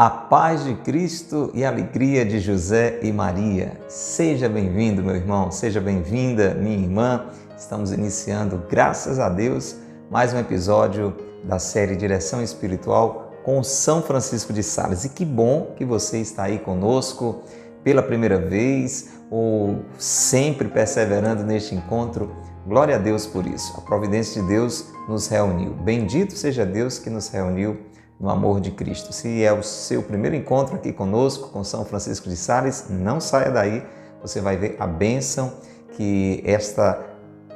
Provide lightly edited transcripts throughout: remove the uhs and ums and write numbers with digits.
A paz de Cristo e a alegria de José e Maria. Seja bem-vindo, meu irmão, seja bem-vinda, minha irmã. Estamos iniciando, graças a Deus, mais um episódio da série Direção Espiritual com São Francisco de Sales. E que bom que você está aí conosco pela primeira vez ou sempre perseverando neste encontro. Glória a Deus por isso. A providência de Deus nos reuniu. Bendito seja Deus que nos reuniu no amor de Cristo. Se é o seu primeiro encontro aqui conosco, com São Francisco de Sales, não saia daí, você vai ver a bênção que esta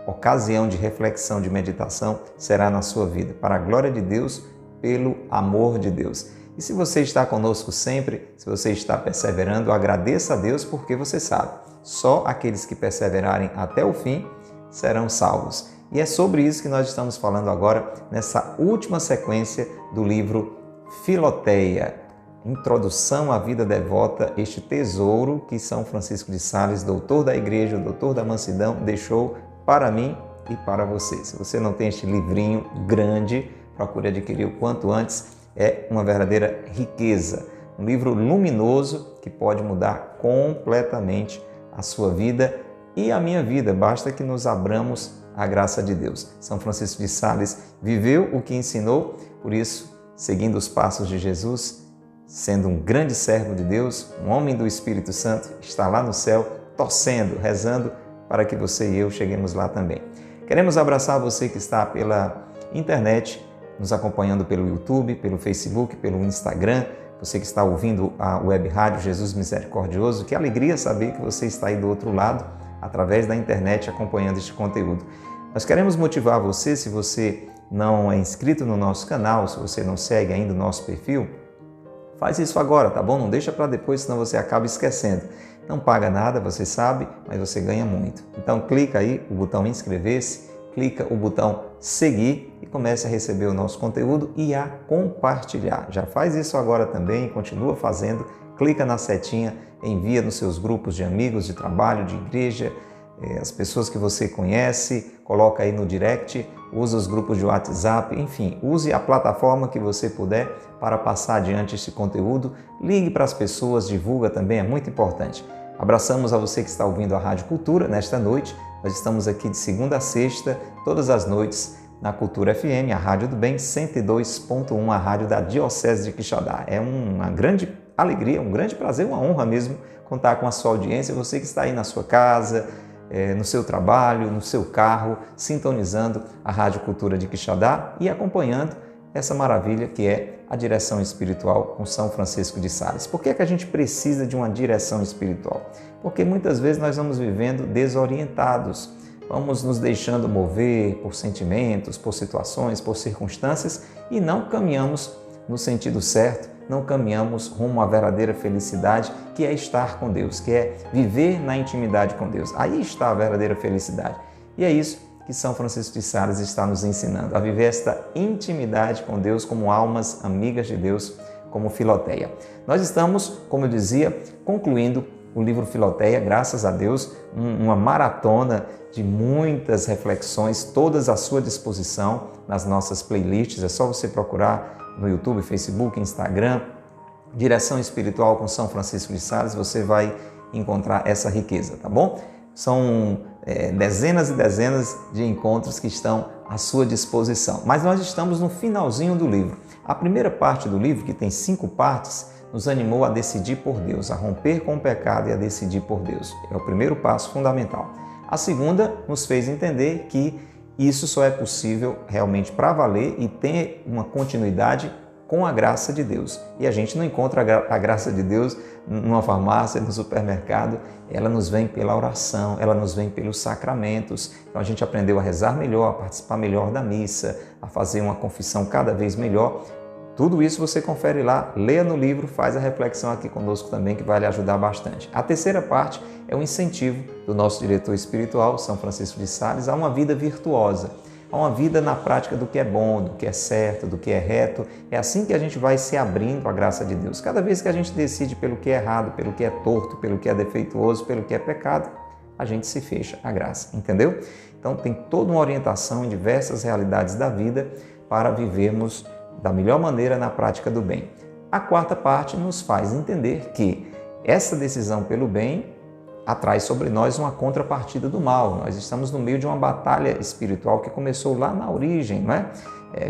ocasião de reflexão, de meditação, será na sua vida, para a glória de Deus, pelo amor de Deus. E se você está conosco sempre, se você está perseverando, agradeça a Deus, porque você sabe, só aqueles que perseverarem até o fim serão salvos. E é sobre isso que nós estamos falando agora, nessa última sequência do livro Filoteia, Introdução à Vida Devota, este tesouro que São Francisco de Sales, doutor da Igreja, doutor da Mansidão, deixou para mim e para você. Se você não tem este livrinho grande, procure adquirir o quanto antes, é uma verdadeira riqueza. Um livro luminoso que pode mudar completamente a sua vida e a minha vida, basta que nos abramos à graça de Deus. São Francisco de Sales viveu o que ensinou, por isso, seguindo os passos de Jesus, sendo um grande servo de Deus, um homem do Espírito Santo, está lá no céu, torcendo, rezando para que você e eu cheguemos lá também. Queremos abraçar você que está pela internet, nos acompanhando pelo YouTube, pelo Facebook, pelo Instagram, você que está ouvindo a web rádio Jesus Misericordioso, que alegria saber que você está aí do outro lado, através da internet, acompanhando este conteúdo. Nós queremos motivar você, se você não é inscrito no nosso canal, se você não segue ainda o nosso perfil, faz isso agora, tá bom? Não deixa para depois, senão você acaba esquecendo. Não paga nada, você sabe, mas você ganha muito. Então clica aí o botão inscrever-se, clica o botão seguir e comece a receber o nosso conteúdo e a compartilhar. Já faz isso agora também, continua fazendo, clica na setinha, envia nos seus grupos de amigos, de trabalho, de igreja, as pessoas que você conhece, coloca aí no direct, usa os grupos de WhatsApp, enfim, use a plataforma que você puder para passar adiante esse conteúdo, ligue para as pessoas, divulga também, é muito importante. Abraçamos a você que está ouvindo a Rádio Cultura nesta noite, nós estamos aqui de segunda a sexta, todas as noites, na Cultura FM, a Rádio do Bem, 102.1, a rádio da Diocese de Quixadá. É uma grande alegria, um grande prazer, uma honra mesmo contar com a sua audiência, você que está aí na sua casa, no seu trabalho, no seu carro, sintonizando a Rádio Cultura de Quixadá e acompanhando essa maravilha que é a direção espiritual com São Francisco de Sales. Por que é que a gente precisa de uma direção espiritual? Porque muitas vezes nós vamos vivendo desorientados, vamos nos deixando mover por sentimentos, por situações, por circunstâncias e não caminhamos no sentido certo, não caminhamos rumo à verdadeira felicidade, que é estar com Deus, que é viver na intimidade com Deus. Aí está a verdadeira felicidade. E é isso que São Francisco de Sales está nos ensinando, a viver esta intimidade com Deus como almas amigas de Deus, como Filoteia. Nós estamos, como eu dizia, concluindo o livro Filoteia, graças a Deus, uma maratona de muitas reflexões, todas à sua disposição nas nossas playlists. É só você procurar no YouTube, Facebook, Instagram, Direção Espiritual com São Francisco de Sales, você vai encontrar essa riqueza, tá bom? São dezenas e dezenas de encontros que estão à sua disposição. Mas nós estamos no finalzinho do livro. A primeira parte do livro, que tem 5 partes, nos animou a decidir por Deus, a romper com o pecado e a decidir por Deus. É o primeiro passo fundamental. A segunda nos fez entender que isso só é possível realmente para valer e ter uma continuidade com a graça de Deus. E a gente não encontra a graça de Deus numa farmácia, no supermercado, ela nos vem pela oração, ela nos vem pelos sacramentos. Então a gente aprendeu a rezar melhor, a participar melhor da missa, a fazer uma confissão cada vez melhor. Tudo isso você confere lá, leia no livro, faz a reflexão aqui conosco também, que vai lhe ajudar bastante. A terceira parte é o incentivo do nosso diretor espiritual, São Francisco de Sales, a uma vida virtuosa, a uma vida na prática do que é bom, do que é certo, do que é reto. É assim que a gente vai se abrindo à graça de Deus. Cada vez que a gente decide pelo que é errado, pelo que é torto, pelo que é defeituoso, pelo que é pecado, a gente se fecha à graça, entendeu? Então tem toda uma orientação em diversas realidades da vida para vivermos da melhor maneira na prática do bem. a quarta parte nos faz entender que essa decisão pelo bem atrai sobre nós uma contrapartida do mal. Nós estamos no meio de uma batalha espiritual que começou lá na origem, não é?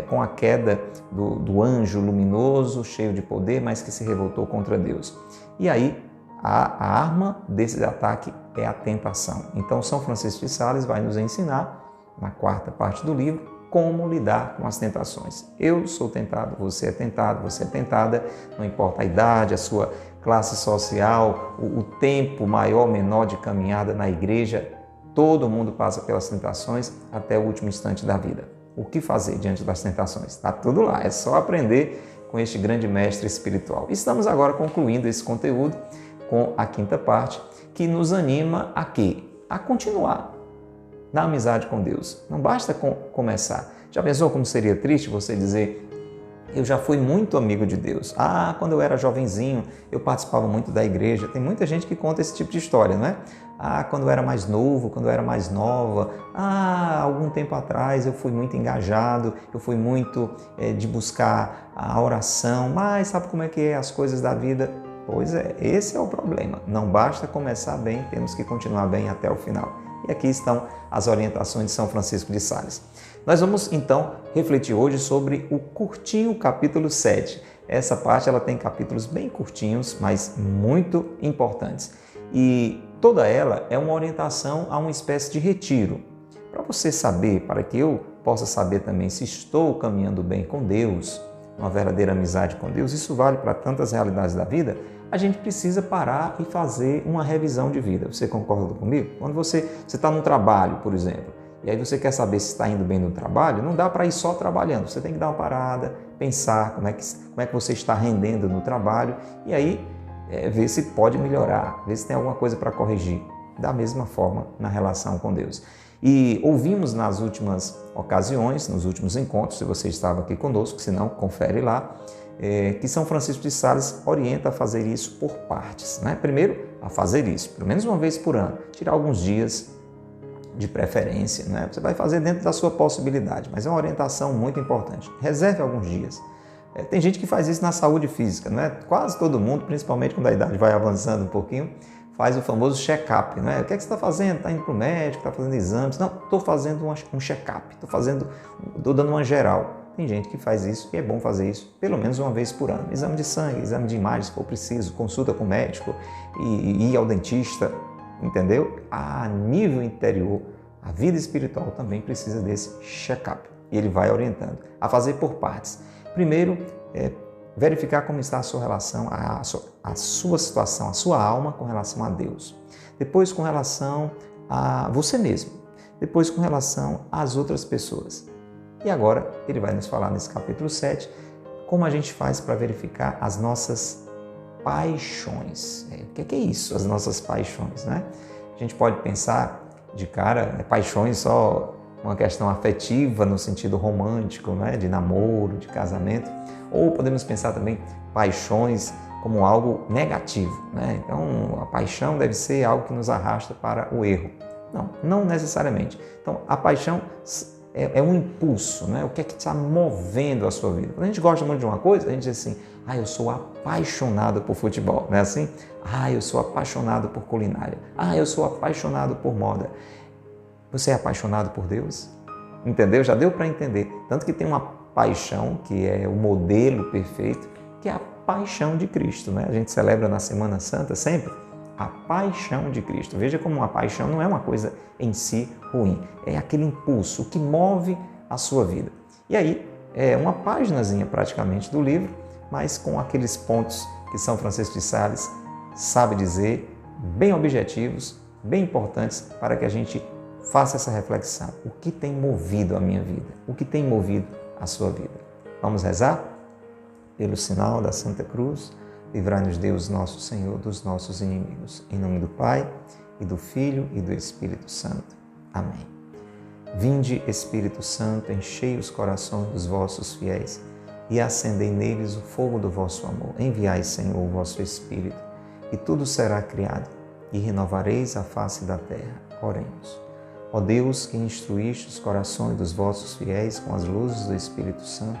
Com a queda do anjo luminoso, cheio de poder, mas que se revoltou contra Deus. E aí, a arma desse ataque é a tentação. Então, São Francisco de Sales vai nos ensinar, na quarta parte do livro, como lidar com as tentações. Eu sou tentado, você é tentada, não importa a idade, a sua classe social, o tempo maior ou menor de caminhada na igreja, todo mundo passa pelas tentações até o último instante da vida. O que fazer diante das tentações? Está tudo lá, é só aprender com este grande mestre espiritual. Estamos agora concluindo esse conteúdo com a quinta parte, que nos anima a quê? A continuar na amizade com Deus. Não basta começar. Já pensou como seria triste você dizer: eu já fui muito amigo de Deus. Quando eu era jovenzinho, eu participava muito da igreja. Tem muita gente que conta esse tipo de história, não é? Quando eu era mais novo, quando eu era mais nova. Algum tempo atrás eu fui muito engajado, eu fui muito de buscar a oração. Mas sabe como é que é as coisas da vida? Pois é, esse é o problema. Não basta começar bem, temos que continuar bem até o final. E aqui estão as orientações de São Francisco de Sales. Nós vamos, então, refletir hoje sobre o curtinho capítulo 7. Essa parte ela tem capítulos bem curtinhos, mas muito importantes. E toda ela é uma orientação a uma espécie de retiro. Para você saber, para que eu possa saber também se estou caminhando bem com Deus, uma verdadeira amizade com Deus, isso vale para tantas realidades da vida, a gente precisa parar e fazer uma revisão de vida. Você concorda comigo? Quando você está num trabalho, por exemplo, e aí você quer saber se está indo bem no trabalho, não dá para ir só trabalhando. Você tem que dar uma parada, pensar como é que você está rendendo no trabalho e aí ver se pode melhorar, ver se tem alguma coisa para corrigir. Da mesma forma na relação com Deus. E ouvimos nas últimas ocasiões, nos últimos encontros, se você estava aqui conosco, se não, confere lá, que São Francisco de Sales orienta a fazer isso por partes, né? Primeiro, a fazer isso, pelo menos uma vez por ano, tirar alguns dias de preferência, né? Você vai fazer dentro da sua possibilidade, mas é uma orientação muito importante. Reserve alguns dias. Tem gente que faz isso na saúde física, não é? Quase todo mundo, principalmente quando a idade vai avançando um pouquinho, faz o famoso check-up, né? O que é que você está fazendo? Está indo para o médico, está fazendo exames? Não, estou fazendo um check-up, estou dando uma geral. Tem gente que faz isso e é bom fazer isso pelo menos uma vez por ano. Exame de sangue, exame de imagem, se for preciso, consulta com o médico e ir ao dentista, entendeu? A nível interior, a vida espiritual também precisa desse check-up. E ele vai orientando a fazer por partes. Primeiro, verificar como está a sua relação, a sua situação, a sua alma com relação a Deus. Depois, com relação a você mesmo. Depois, com relação às outras pessoas. E agora, ele vai nos falar nesse capítulo 7, como a gente faz para verificar as nossas paixões. O que é isso, as nossas paixões, né? A gente pode pensar de cara, paixões só uma questão afetiva no sentido romântico, né? De namoro, de casamento. Ou podemos pensar também paixões como algo negativo, né? Então, a paixão deve ser algo que nos arrasta para o erro. Não necessariamente. Então, a paixão é um impulso, né? O que é que está movendo a sua vida? Quando a gente gosta muito de uma coisa, a gente diz assim: eu sou apaixonado por futebol, não é assim? Eu sou apaixonado por culinária. Eu sou apaixonado por moda. Você é apaixonado por Deus? Entendeu? Já deu para entender. Tanto que tem uma paixão, que é o modelo perfeito, que é a paixão de Cristo, né? A gente celebra na Semana Santa sempre a paixão de Cristo. Veja como uma paixão não é uma coisa em si ruim, é aquele impulso, o que move a sua vida. E aí, é uma paginazinha praticamente do livro, mas com aqueles pontos que São Francisco de Sales sabe dizer, bem objetivos, bem importantes, para que a gente faça essa reflexão. O que tem movido a minha vida? O que tem movido a sua vida? Vamos rezar? Pelo sinal da Santa Cruz, livrai-nos Deus nosso Senhor dos nossos inimigos. Em nome do Pai, e do Filho, e do Espírito Santo. Amém. Vinde, Espírito Santo, enchei os corações dos vossos fiéis e acendei neles o fogo do vosso amor. Enviai, Senhor, o vosso Espírito, e tudo será criado, e renovareis a face da terra. Oremos. Ó Deus, que instruíste os corações dos vossos fiéis com as luzes do Espírito Santo,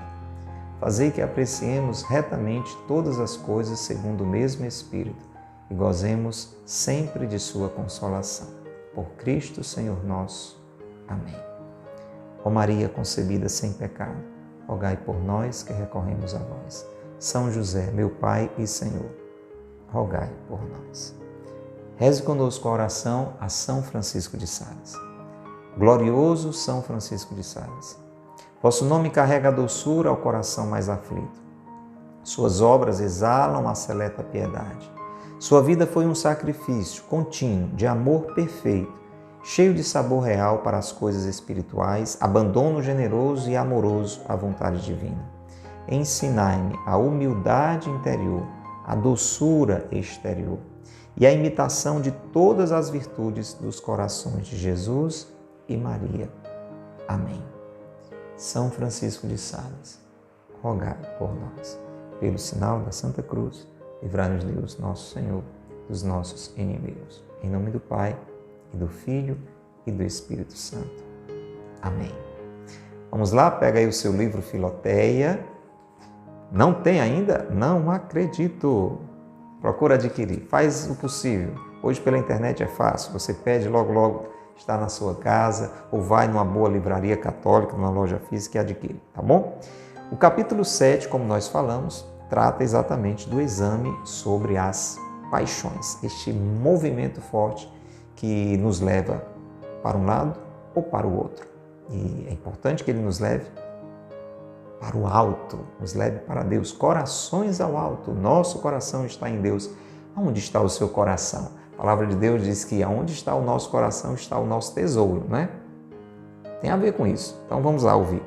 fazei que apreciemos retamente todas as coisas segundo o mesmo Espírito e gozemos sempre de sua consolação. Por Cristo, Senhor nosso. Amém. Ó Maria concebida sem pecado, rogai por nós que recorremos a vós. São José, meu Pai e Senhor, rogai por nós. Reze conosco a oração a São Francisco de Sales. Glorioso São Francisco de Sales, vosso nome carrega a doçura ao coração mais aflito. Suas obras exalam a seleta piedade. Sua vida foi um sacrifício contínuo, de amor perfeito, cheio de sabor real para as coisas espirituais, abandono generoso e amoroso à vontade divina. Ensinai-me a humildade interior, a doçura exterior e a imitação de todas as virtudes dos corações de Jesus e Maria. Amém. São Francisco de Sales, rogai por nós. Pelo sinal da Santa Cruz, livrai-nos Deus, nosso Senhor, dos nossos inimigos. Em nome do Pai, e do Filho, e do Espírito Santo. Amém. Vamos lá, pega aí o seu livro Filoteia. Não tem ainda? Não acredito. Procura adquirir. Faz o possível. Hoje pela internet é fácil. Você pede, logo está na sua casa, ou vai numa boa livraria católica, numa loja física e adquire, tá bom? O capítulo 7, como nós falamos, trata exatamente do exame sobre as paixões. Este movimento forte que nos leva para um lado ou para o outro. E é importante que ele nos leve para o alto, nos leve para Deus, corações ao alto. Nosso coração está em Deus. Onde está o seu coração? A palavra de Deus diz que aonde está o nosso coração está o nosso tesouro, né? Tem a ver com isso. Então vamos lá ouvir.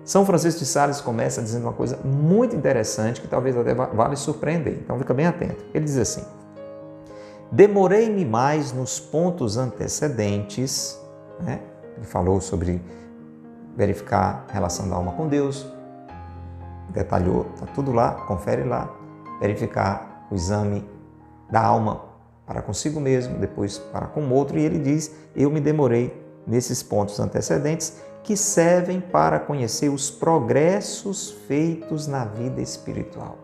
São Francisco de Sales começa dizendo uma coisa muito interessante que talvez até vale surpreender. Então fica bem atento. Ele diz assim: demorei-me mais nos pontos antecedentes, né? Ele falou sobre verificar a relação da alma com Deus, detalhou, está tudo lá, confere lá, verificar o exame da alma para consigo mesmo, depois para com o outro, e ele diz, eu me demorei nesses pontos antecedentes que servem para conhecer os progressos feitos na vida espiritual.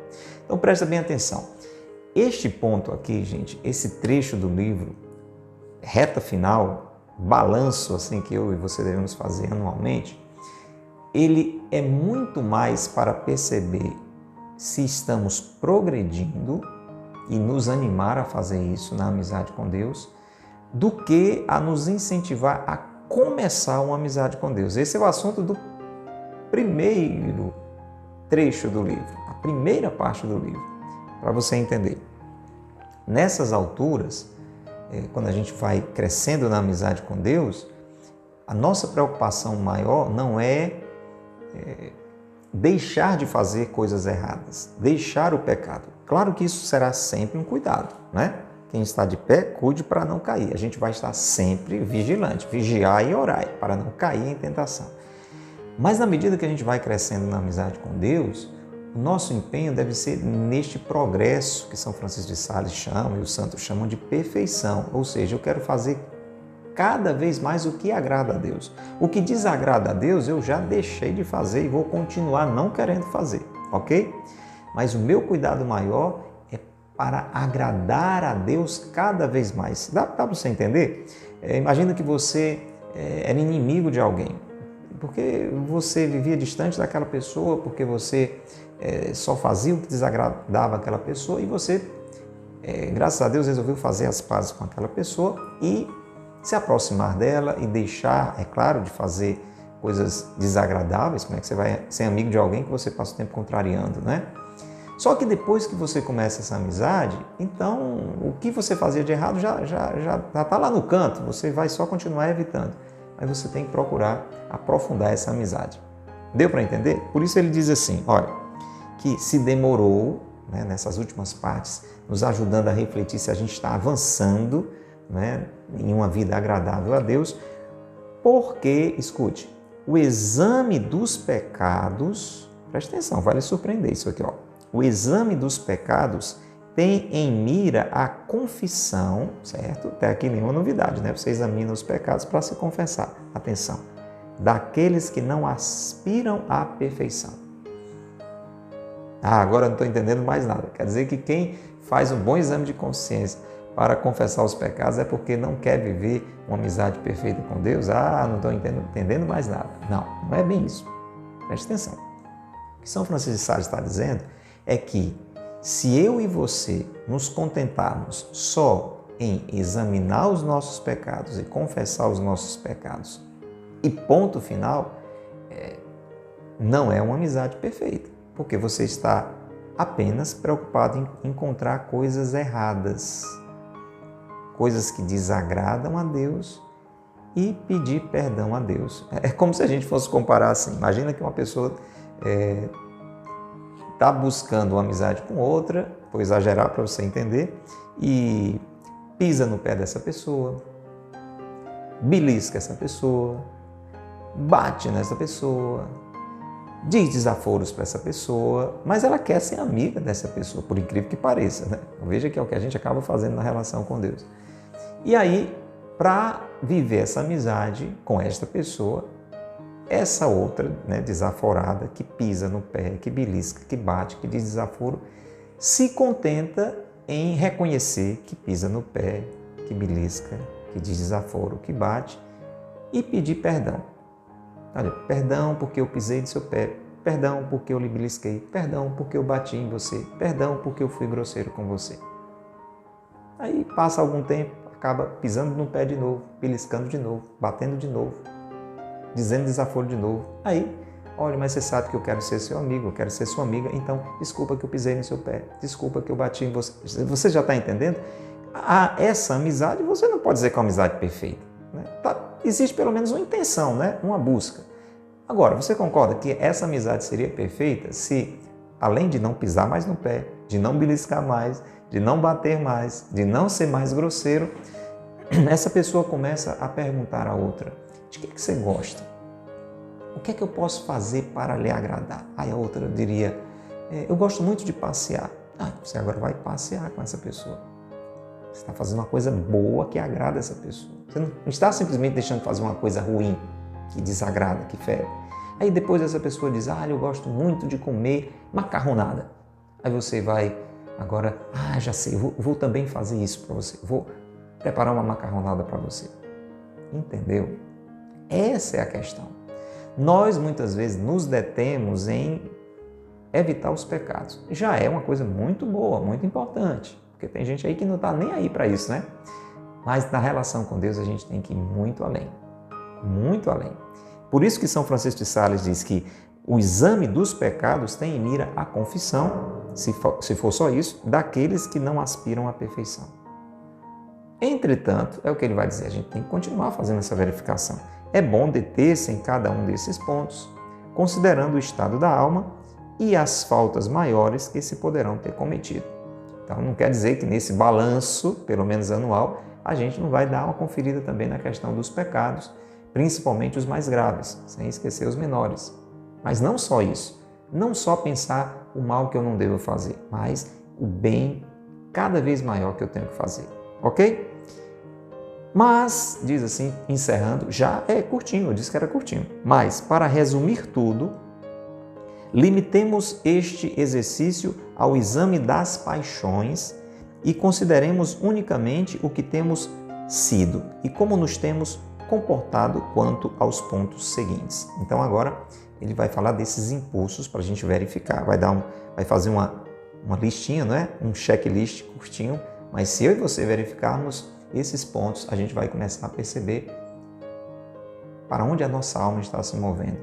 Então presta bem atenção. Este ponto aqui, gente, esse trecho do livro, reta final, balanço assim que eu e você devemos fazer anualmente, ele é muito mais para perceber se estamos progredindo e nos animar a fazer isso na amizade com Deus, do que a nos incentivar a começar uma amizade com Deus. Esse é o assunto do primeiro trecho do livro, a primeira parte do livro, para você entender. Nessas alturas, quando a gente vai crescendo na amizade com Deus, a nossa preocupação maior não é deixar de fazer coisas erradas, deixar o pecado. Claro que isso será sempre um cuidado, né? Quem está de pé, cuide para não cair. A gente vai estar sempre vigilante, vigiar e orar para não cair em tentação. Mas na medida que a gente vai crescendo na amizade com Deus, o nosso empenho deve ser neste progresso que São Francisco de Sales chama e os santos chamam de perfeição. Ou seja, eu quero fazer cada vez mais o que agrada a Deus. O que desagrada a Deus eu já deixei de fazer e vou continuar não querendo fazer, ok? Mas o meu cuidado maior é para agradar a Deus cada vez mais. Dá para você entender? Imagina que você era inimigo de alguém, porque você vivia distante daquela pessoa, porque você só fazia o que desagradava aquela pessoa e você, graças a Deus, resolveu fazer as pazes com aquela pessoa e se aproximar dela e deixar, é claro, de fazer coisas desagradáveis. Como é que você vai ser amigo de alguém que você passa o tempo contrariando, né? Só que depois que você começa essa amizade, então o que você fazia de errado já está lá no canto, você vai só continuar evitando. Mas você tem que procurar aprofundar essa amizade. Deu para entender? Por isso ele diz assim, olha, que se demorou, né, nessas últimas partes, nos ajudando a refletir se a gente está avançando, né, em uma vida agradável a Deus, porque, escute, o exame dos pecados, preste atenção, vai lhe surpreender isso aqui, ó. O exame dos pecados tem em mira a confissão, certo? Até aqui nenhuma novidade, né? Você examina os pecados para se confessar. Atenção, daqueles que não aspiram à perfeição. Ah, agora eu não estou entendendo mais nada. Quer dizer que quem faz um bom exame de consciência para confessar os pecados é porque não quer viver uma amizade perfeita com Deus? Ah, não estou entendendo mais nada. Não, não é bem isso. Preste atenção. O que São Francisco de Sales está dizendo é que se eu e você nos contentarmos só em examinar os nossos pecados e confessar os nossos pecados e ponto final, não é uma amizade perfeita, porque você está apenas preocupado em encontrar coisas erradas, coisas que desagradam a Deus e pedir perdão a Deus. É como se a gente fosse comparar assim, imagina que uma pessoa está buscando uma amizade com outra, vou exagerar para você entender, e pisa no pé dessa pessoa, belisca essa pessoa, bate nessa pessoa, diz desaforos para essa pessoa, mas ela quer ser amiga dessa pessoa, por incrível que pareça, né? Veja que é o que a gente acaba fazendo na relação com Deus. E aí, para viver essa amizade com esta pessoa, essa outra, né, desaforada, que pisa no pé, que belisca, que bate, que diz desaforo, se contenta em reconhecer que pisa no pé, que belisca, que diz desaforo, que bate e pedir perdão. Olha, perdão porque eu pisei no seu pé, perdão porque eu lhe belisquei, perdão porque eu bati em você, perdão porque eu fui grosseiro com você. Aí passa algum tempo, acaba pisando no pé de novo, beliscando de novo, batendo de novo, dizendo desaforo de novo. Aí, olha, mas você sabe que eu quero ser seu amigo, eu quero ser sua amiga, então desculpa que eu pisei no seu pé, desculpa que eu bati em você. Você já está entendendo? Essa amizade, você não pode dizer que é uma amizade perfeita, né? Existe pelo menos uma intenção, né? Uma busca. Agora, você concorda que essa amizade seria perfeita se, além de não pisar mais no pé, de não beliscar mais, de não bater mais, de não ser mais grosseiro, essa pessoa começa a perguntar à outra: de que você gosta? O que é que eu posso fazer para lhe agradar? Aí a outra diria: eu gosto muito de passear. Ah, você agora vai passear com essa pessoa. Você está fazendo uma coisa boa que agrada essa pessoa. Você não está simplesmente deixando de fazer uma coisa ruim, que desagrada, que fere. Aí depois essa pessoa diz: eu gosto muito de comer macarronada. Aí você vai agora: já sei, vou também fazer isso para você. Vou preparar uma macarronada para você. Entendeu? Essa é a questão. Nós muitas vezes nos detemos em evitar os pecados. Já é uma coisa muito boa, muito importante, porque tem gente aí que não está nem aí para isso, né? Mas na relação com Deus a gente tem que ir muito além, muito além. Por isso que São Francisco de Sales diz que o exame dos pecados tem em mira a confissão, se for só isso, daqueles que não aspiram à perfeição. Entretanto, é o que ele vai dizer, a gente tem que continuar fazendo essa verificação. É bom deter-se em cada um desses pontos, considerando o estado da alma e as faltas maiores que se poderão ter cometido. Então, não quer dizer que nesse balanço, pelo menos anual, a gente não vai dar uma conferida também na questão dos pecados, principalmente os mais graves, sem esquecer os menores. Mas não só isso, não só pensar o mal que eu não devo fazer, mas o bem cada vez maior que eu tenho que fazer, ok? Mas, diz assim, encerrando, já é curtinho, eu disse que era curtinho, mas para resumir tudo, limitemos este exercício ao exame das paixões e consideremos unicamente o que temos sido e como nos temos comportado quanto aos pontos seguintes. Então agora ele vai falar desses impulsos para a gente verificar, vai fazer uma listinha, não é? Um checklist curtinho, mas se eu e você verificarmos esses pontos, a gente vai começar a perceber para onde a nossa alma está se movendo,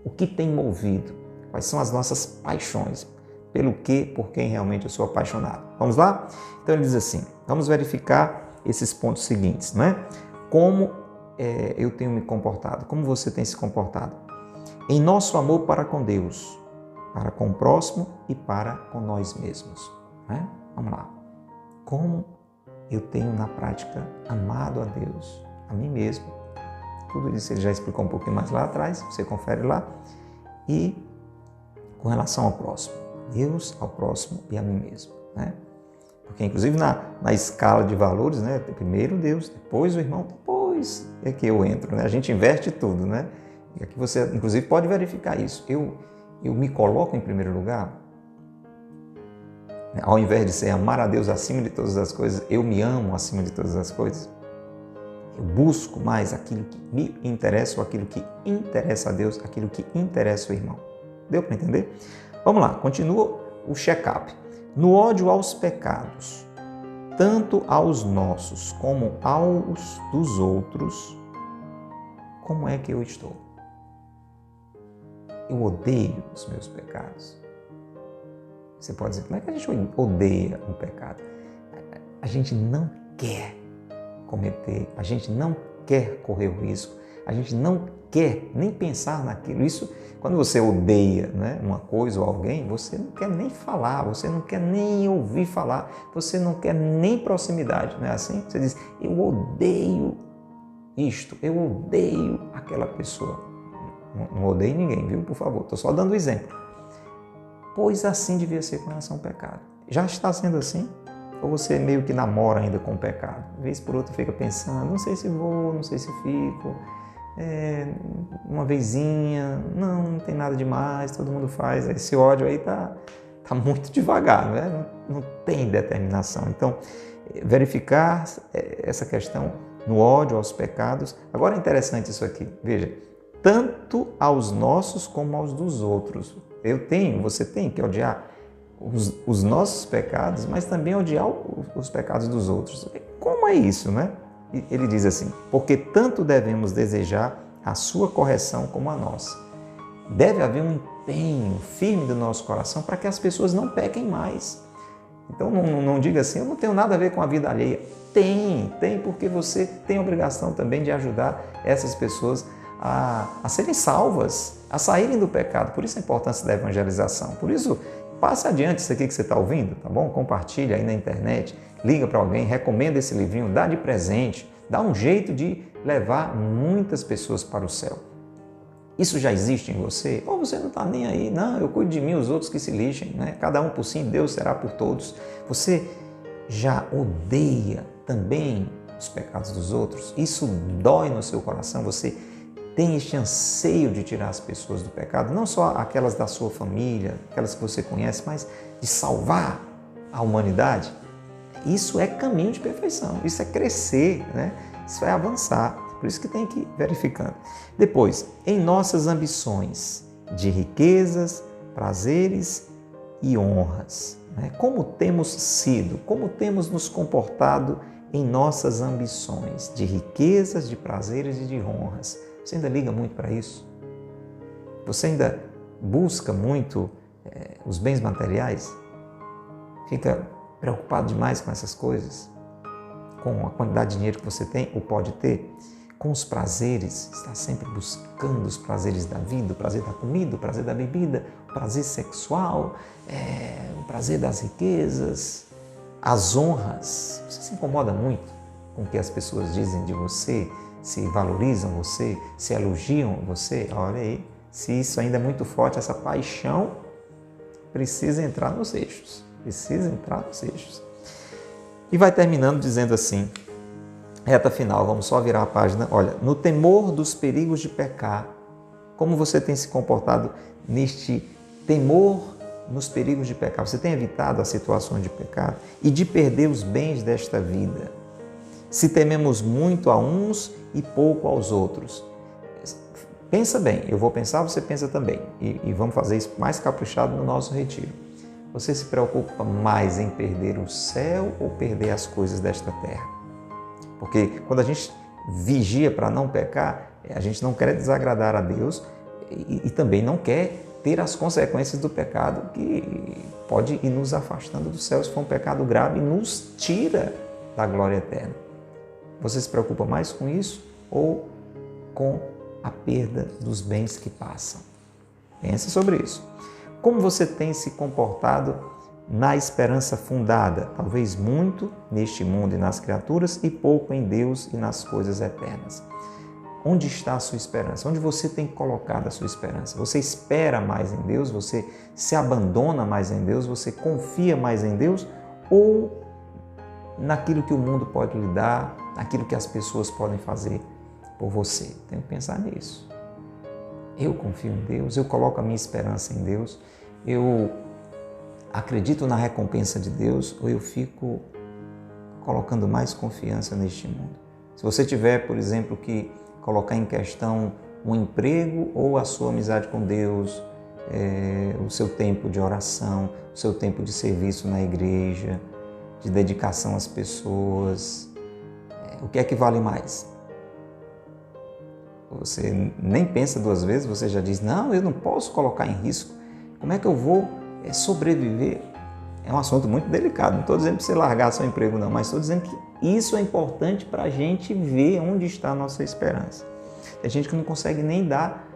o que tem movido, quais são as nossas paixões, pelo que, por quem realmente eu sou apaixonado. Vamos lá? Então ele diz assim, vamos verificar esses pontos seguintes, não é? Como eu tenho me comportado, como você tem se comportado em nosso amor para com Deus, para com o próximo e para com nós mesmos, né? Vamos lá. Como eu tenho na prática amado a Deus, a mim mesmo. Tudo isso ele já explicou um pouquinho mais lá atrás, você confere lá. E com relação ao próximo, Deus, ao próximo e a mim mesmo, né? Porque inclusive na escala de valores, né? Primeiro Deus, depois o irmão, depois é que eu entro, né? A gente inverte tudo, né? E aqui você inclusive pode verificar isso. Eu me coloco em primeiro lugar, Ao invés de ser amar a Deus acima de todas as coisas, eu me amo acima de todas as coisas. Eu busco mais aquilo que me interessa ou aquilo que interessa a Deus, aquilo que interessa o irmão. Deu para entender? Vamos lá, continua o check-up. No ódio aos pecados, tanto aos nossos como aos dos outros, como é que eu estou? Eu odeio os meus pecados. Você pode dizer, como é que a gente odeia um pecado? A gente não quer cometer, a gente não quer correr o risco, a gente não quer nem pensar naquilo. Isso, quando você odeia, né, uma coisa ou alguém, você não quer nem falar, você não quer nem ouvir falar, você não quer nem proximidade, não é assim? Você diz, eu odeio isto, eu odeio aquela pessoa. Não odeio ninguém, viu? Por favor, estou só dando exemplo. Pois assim devia ser com relação ao pecado. Já está sendo assim? Ou você meio que namora ainda com o pecado? De vez por outra fica pensando, não sei se vou, não sei se fico, uma vezinha, não tem nada demais, todo mundo faz. Esse ódio aí tá muito devagar, né? Não tem determinação. Então, verificar essa questão no ódio aos pecados. Agora é interessante isso aqui, veja, tanto aos nossos como aos dos outros. Você tem que odiar os nossos pecados, mas também odiar os pecados dos outros. Como é isso, né? Ele diz assim, porque tanto devemos desejar a sua correção como a nossa. Deve haver um empenho firme do nosso coração para que as pessoas não pequem mais. Então não diga assim, eu não tenho nada a ver com a vida alheia. Tem, porque você tem a obrigação também de ajudar essas pessoas a serem salvas, a saírem do pecado. Por isso a importância da evangelização. Por isso, passe adiante isso aqui que você está ouvindo, tá bom? Compartilha aí na internet, liga para alguém, recomenda esse livrinho, dá de presente, dá um jeito de levar muitas pessoas para o céu. Isso já existe em você? Ou você não está nem aí? Não, eu cuido de mim, os outros que se lixem, né? Cada um por si, Deus será por todos. Você já odeia também os pecados dos outros? Isso dói no seu coração? Você tem este anseio de tirar as pessoas do pecado, não só aquelas da sua família, aquelas que você conhece, mas de salvar a humanidade? Isso é caminho de perfeição, isso é crescer, né? Isso é avançar, por isso que tem que ir verificando. Depois, em nossas ambições de riquezas, prazeres e honras, né? Como temos sido, como temos nos comportado em nossas ambições de riquezas, de prazeres e de honras? Você ainda liga muito para isso? Você ainda busca muito os bens materiais? Fica preocupado demais com essas coisas? Com a quantidade de dinheiro que você tem ou pode ter? Com os prazeres? Está sempre buscando os prazeres da vida, o prazer da comida, o prazer da bebida, o prazer sexual, o prazer das riquezas, as honras. Você se incomoda muito com o que as pessoas dizem de você? Se valorizam você, se elogiam você? Olha aí, se isso ainda é muito forte, essa paixão precisa entrar nos eixos. Precisa entrar nos eixos. E vai terminando dizendo assim, reta final, vamos só virar a página. Olha, no temor dos perigos de pecar, como você tem se comportado neste temor nos perigos de pecar? Você tem evitado as situações de pecado e de perder os bens desta vida? Se tememos muito a uns e pouco aos outros. Pensa bem, eu vou pensar, você pensa também. E vamos fazer isso mais caprichado no nosso retiro. Você se preocupa mais em perder o céu ou perder as coisas desta terra? Porque quando a gente vigia para não pecar, a gente não quer desagradar a Deus e também não quer ter as consequências do pecado que pode ir nos afastando do céu se for um pecado grave e nos tira da glória eterna. Você se preocupa mais com isso ou com a perda dos bens que passam? Pense sobre isso. Como você tem se comportado na esperança fundada, talvez muito neste mundo e nas criaturas e pouco em Deus e nas coisas eternas? Onde está a sua esperança? Onde você tem colocado a sua esperança? Você espera mais em Deus? Você se abandona mais em Deus? Você confia mais em Deus? Ou naquilo que o mundo pode lhe dar, naquilo que as pessoas podem fazer por você? Tem que pensar nisso. Eu confio em Deus, eu coloco a minha esperança em Deus, eu acredito na recompensa de Deus ou eu fico colocando mais confiança neste mundo? Se você tiver, por exemplo, que colocar em questão um emprego ou a sua amizade com Deus, o seu tempo de oração, o seu tempo de serviço na igreja, de dedicação às pessoas, o que é que vale mais? Você nem pensa duas vezes, você já diz, não, eu não posso colocar em risco. Como é que eu vou sobreviver? É um assunto muito delicado. Não estou dizendo para você largar seu emprego, não, mas estou dizendo que isso é importante para a gente ver onde está a nossa esperança. Tem gente que não consegue nem dar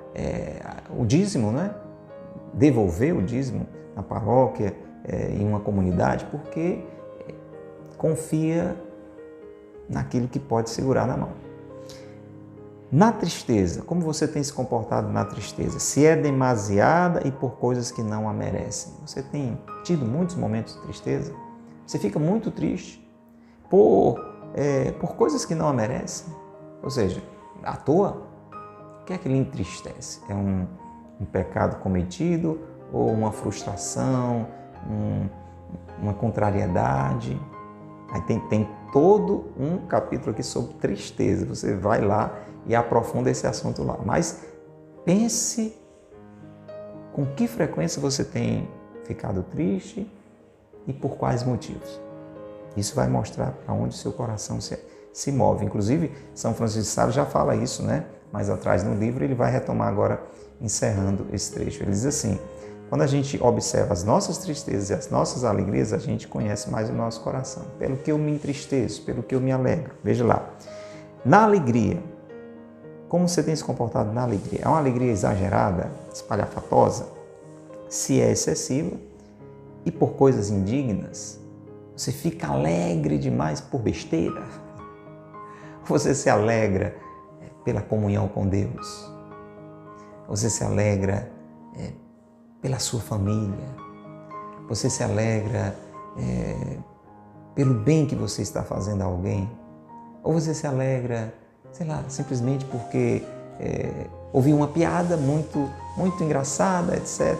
o dízimo, né? Devolver o dízimo na paróquia, em uma comunidade, porque confia naquilo que pode segurar na mão. Na tristeza, como você tem se comportado na tristeza? Se é demasiada e por coisas que não a merecem. Você tem tido muitos momentos de tristeza? Você fica muito triste por coisas que não a merecem? Ou seja, à toa? O que é que lhe entristece? É um pecado cometido ou uma frustração, uma contrariedade? Aí tem todo um capítulo aqui sobre tristeza. Você vai lá e aprofunda esse assunto lá. Mas pense com que frequência você tem ficado triste e por quais motivos. Isso vai mostrar para onde seu coração se move. Inclusive, São Francisco de Sales já fala isso, né? Mais atrás no livro, ele vai retomar agora, encerrando esse trecho. Ele diz assim, quando a gente observa as nossas tristezas e as nossas alegrias, a gente conhece mais o nosso coração. Pelo que eu me entristeço, pelo que eu me alegro. Veja lá. Na alegria, como você tem se comportado na alegria? É uma alegria exagerada, espalhafatosa? Se é excessiva e por coisas indignas, você fica alegre demais por besteira? Você se alegra pela comunhão com Deus? Você se alegra pela sua família? Você se alegra pelo bem que você está fazendo a alguém? Ou você se alegra, sei lá, simplesmente porque ouviu uma piada muito engraçada, etc.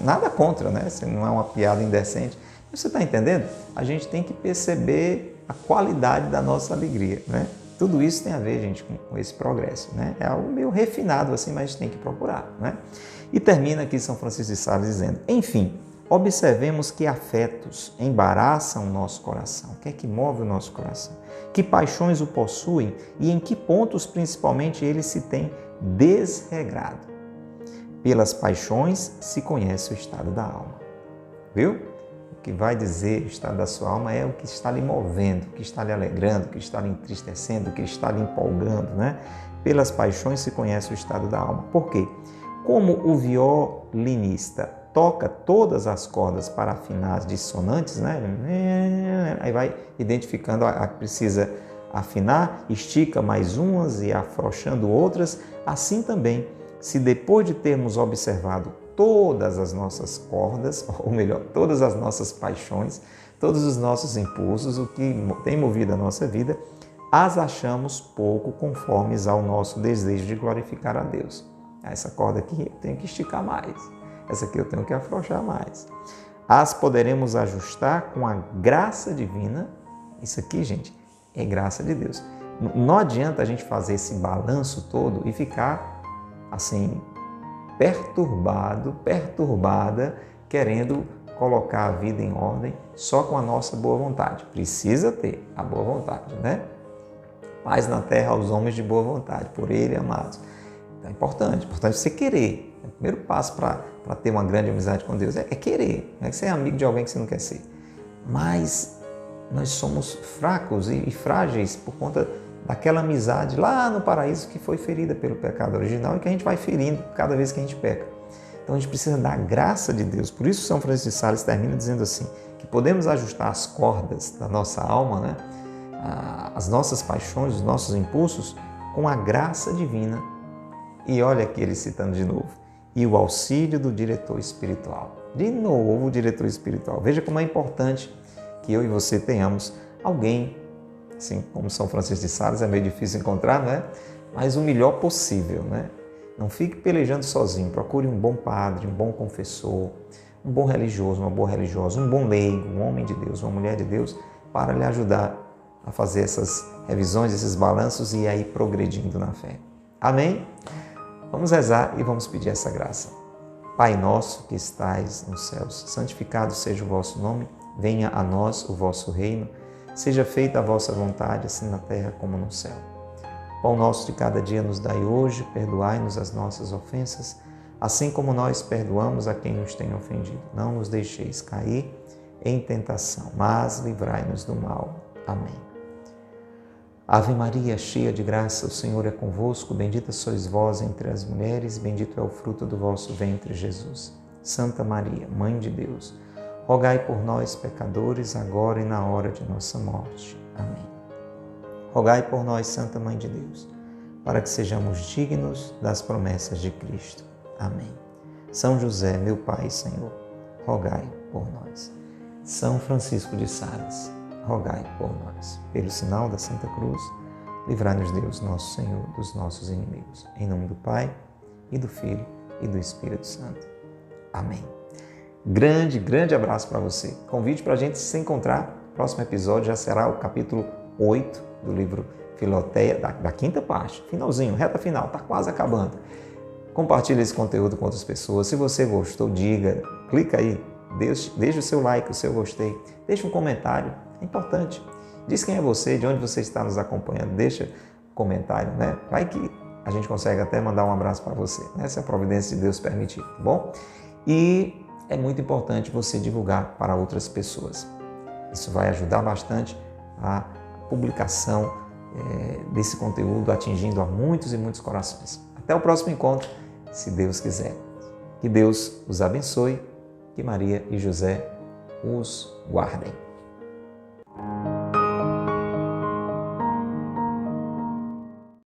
Nada contra, né? Se não é uma piada indecente. Você está entendendo? A gente tem que perceber a qualidade da nossa alegria, né? Tudo isso tem a ver, gente, com esse progresso, né? É algo meio refinado assim, mas a gente tem que procurar, né? E termina aqui São Francisco de Sales dizendo, enfim, observemos que afetos embaraçam o nosso coração. O que é que move o nosso coração? Que paixões o possuem e em que pontos principalmente ele se tem desregrado? Pelas paixões se conhece o estado da alma. Viu? O que vai dizer o estado da sua alma é o que está lhe movendo, o que está lhe alegrando, o que está lhe entristecendo, o que está lhe empolgando, né? Pelas paixões se conhece o estado da alma. Por quê? Como o violinista toca todas as cordas para afinar as dissonantes, né? Aí vai identificando a que precisa afinar, estica mais umas e afrouxando outras. Assim também, se depois de termos observado todas as nossas cordas, ou melhor, todas as nossas paixões, todos os nossos impulsos, o que tem movido a nossa vida, as achamos pouco conformes ao nosso desejo de glorificar a Deus. Essa corda aqui eu tenho que esticar mais, essa aqui eu tenho que afrouxar mais. As poderemos ajustar com a graça divina. Isso aqui, gente, é graça de Deus. Não adianta a gente fazer esse balanço todo e ficar assim, perturbada, querendo colocar a vida em ordem só com a nossa boa vontade. Precisa ter a boa vontade, né? Paz na terra aos homens de boa vontade, por Ele amados. Então é importante você querer. O primeiro passo para ter uma grande amizade com Deus é querer. Não é que você é amigo de alguém que você não quer ser. Mas nós somos fracos e frágeis por conta daquela amizade lá no paraíso que foi ferida pelo pecado original e que a gente vai ferindo cada vez que a gente peca. Então a gente precisa da graça de Deus. Por isso São Francisco de Sales termina dizendo assim, que podemos ajustar as cordas da nossa alma, né? As nossas paixões, os nossos impulsos, com a graça divina. E olha aqui ele citando de novo, e o auxílio do diretor espiritual. De novo o diretor espiritual. Veja como é importante que eu e você tenhamos alguém, assim como São Francisco de Sales, é meio difícil encontrar, não é? Mas o melhor possível, né? Não fique pelejando sozinho, procure um bom padre, um bom confessor, um bom religioso, uma boa religiosa, um bom leigo, um homem de Deus, uma mulher de Deus, para lhe ajudar a fazer essas revisões, esses balanços e aí progredindo na fé. Amém? Vamos rezar e vamos pedir essa graça. Pai nosso que estais nos céus, santificado seja o vosso nome, venha a nós o vosso reino, seja feita a vossa vontade, assim na terra como no céu. Pão nosso de cada dia nos dai hoje, perdoai-nos as nossas ofensas, assim como nós perdoamos a quem nos tem ofendido. Não nos deixeis cair em tentação, mas livrai-nos do mal. Amém. Ave Maria, cheia de graça, o Senhor é convosco, bendita sois vós entre as mulheres, bendito é o fruto do vosso ventre, Jesus. Santa Maria, Mãe de Deus, rogai por nós, pecadores, agora e na hora de nossa morte. Amém. Rogai por nós, Santa Mãe de Deus, para que sejamos dignos das promessas de Cristo. Amém. São José, meu Pai e Senhor, rogai por nós. São Francisco de Sales, rogai por nós. Pelo sinal da Santa Cruz, livrai-nos Deus, nosso Senhor, dos nossos inimigos. Em nome do Pai, e do Filho, e do Espírito Santo. Amém. Grande abraço para você. Convite para a gente se encontrar. Próximo episódio já será o capítulo 8 do livro Filoteia, da quinta parte. Finalzinho, reta final, está quase acabando. Compartilhe esse conteúdo com outras pessoas. Se você gostou, diga, clica aí, deixe o seu like, o seu gostei, deixe um comentário, é importante. Diz quem é você, de onde você está nos acompanhando, deixa um comentário, né? Vai que a gente consegue até mandar um abraço para você, né? Se a providência de Deus permitir, tá bom? E é muito importante você divulgar para outras pessoas. Isso vai ajudar bastante a publicação desse conteúdo, atingindo a muitos e muitos corações. Até o próximo encontro, se Deus quiser. Que Deus os abençoe, que Maria e José os guardem.